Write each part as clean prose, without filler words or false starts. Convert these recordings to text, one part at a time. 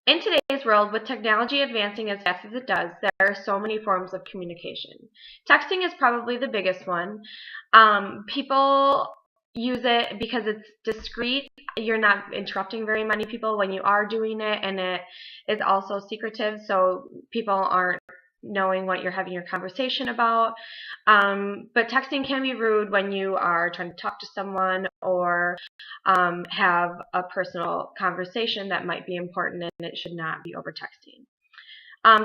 In today's world, with technology advancing as fast as it does, there are so many forms of communication. Texting is probably the biggest one. People use it because it's discreet. You're not interrupting very many people when you are doing it, and it is also secretive, so people aren't knowing what you're having your conversation about. But texting can be rude when you are trying to talk to someone or have a personal conversation that might be important, and it should not be over texting.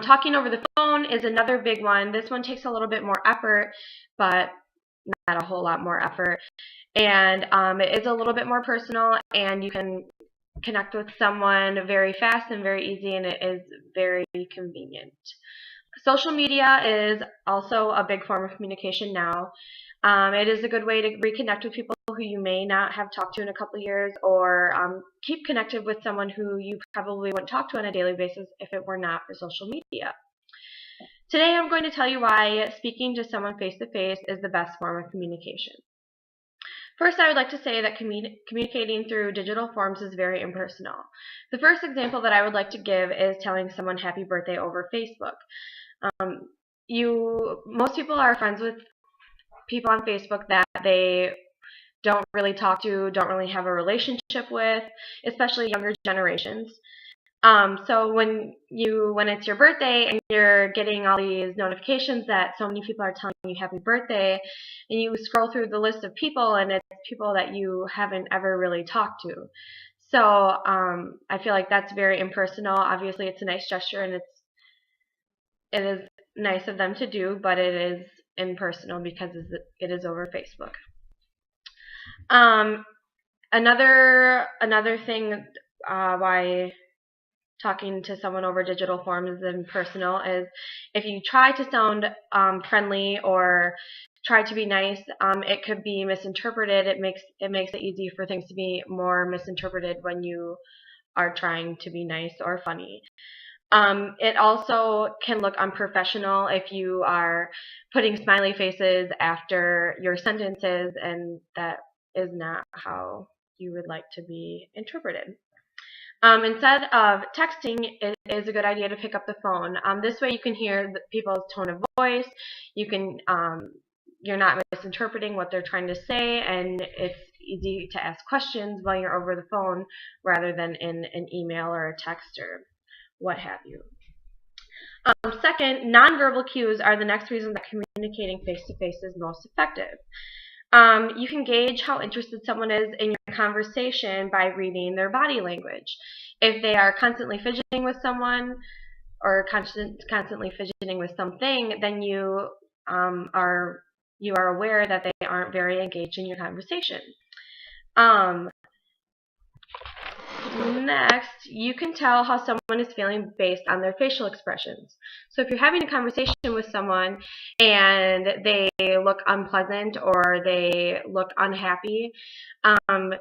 Talking over the phone is another big one. This one takes a little bit more effort, but not a whole lot more effort. And it is a little bit more personal, and you can connect with someone very fast and very easy, and it is very convenient. Social media is also a big form of communication now. It is a good way to reconnect with people who you may not have talked to in a couple of years, or keep connected with someone who you probably wouldn't talk to on a daily basis if it were not for social media. Today I'm going to tell you why speaking to someone face-to-face is the best form of communication. First, I would like to say that communicating through digital forms is very impersonal. The first example that I would like to give is telling someone happy birthday over Facebook. Most people are friends with people on Facebook that they don't really talk to, don't really have a relationship with, especially younger generations. So when it's your birthday and you're getting all these notifications that so many people are telling you happy birthday, and you scroll through the list of people and it's people that you haven't ever really talked to. So I feel like that's very impersonal. Obviously, it's a nice gesture and it is nice of them to do, but it is impersonal because it is over Facebook. Another thing why talking to someone over digital forms is impersonal is if you try to sound friendly or try to be nice, it could be misinterpreted. It makes it easy for things to be more misinterpreted when you are trying to be nice or funny. It also can look unprofessional if you are putting smiley faces after your sentences, and that is not how you would like to be interpreted. Instead of texting, it is a good idea to pick up the phone. This way you can hear people's tone of voice. You're not misinterpreting what they're trying to say, and it's easy to ask questions while you're over the phone rather than in an email or a text or what have you. Second, nonverbal cues are the next reason that communicating face-to-face is most effective. You can gauge how interested someone is in your conversation by reading their body language. If they are constantly fidgeting with someone or constantly fidgeting with something, then you are aware that they aren't very engaged in your conversation. Next, you can tell how someone is feeling based on their facial expressions. So if you're having a conversation with someone and they look unpleasant or they look unhappy,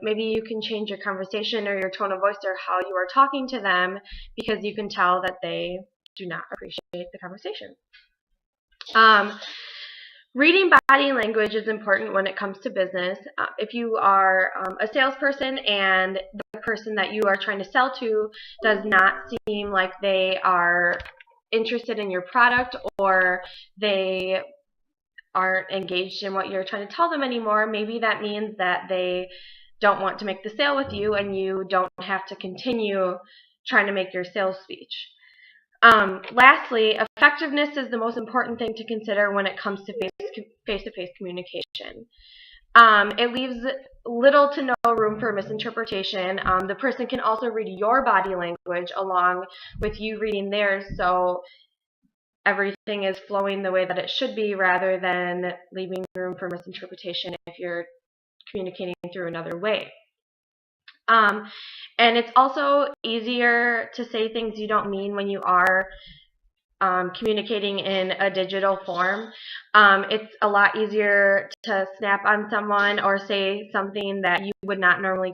maybe you can change your conversation or your tone of voice or how you are talking to them, because you can tell that they do not appreciate the conversation. Reading body language is important when it comes to business. If you are a salesperson and the person that you are trying to sell to does not seem like they are interested in your product, or they aren't engaged in what you're trying to tell them anymore, maybe that means that they don't want to make the sale with you, and you don't have to continue trying to make your sales speech. Lastly, effectiveness is the most important thing to consider when it comes to face-to-face communication. It leaves little to no room for misinterpretation. The person can also read your body language along with you reading theirs, so everything is flowing the way that it should be, rather than leaving room for misinterpretation if you're communicating through another way. And it's also easier to say things you don't mean when you are communicating in a digital form. It's a lot easier to snap on someone or say something that you would not normally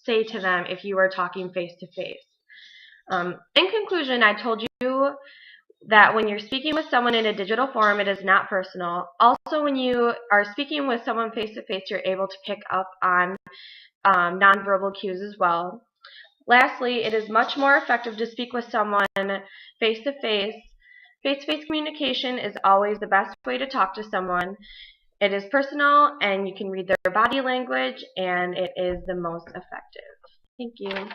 say to them if you were talking face-to-face. In conclusion, I told you that when you're speaking with someone in a digital form, it is not personal. Also, when you are speaking with someone face-to-face, you're able to pick up on nonverbal cues as well. Lastly, it is much more effective to speak with someone face to face. Face-to-face communication is always the best way to talk to someone. It is personal, and you can read their body language, and it is the most effective. Thank you.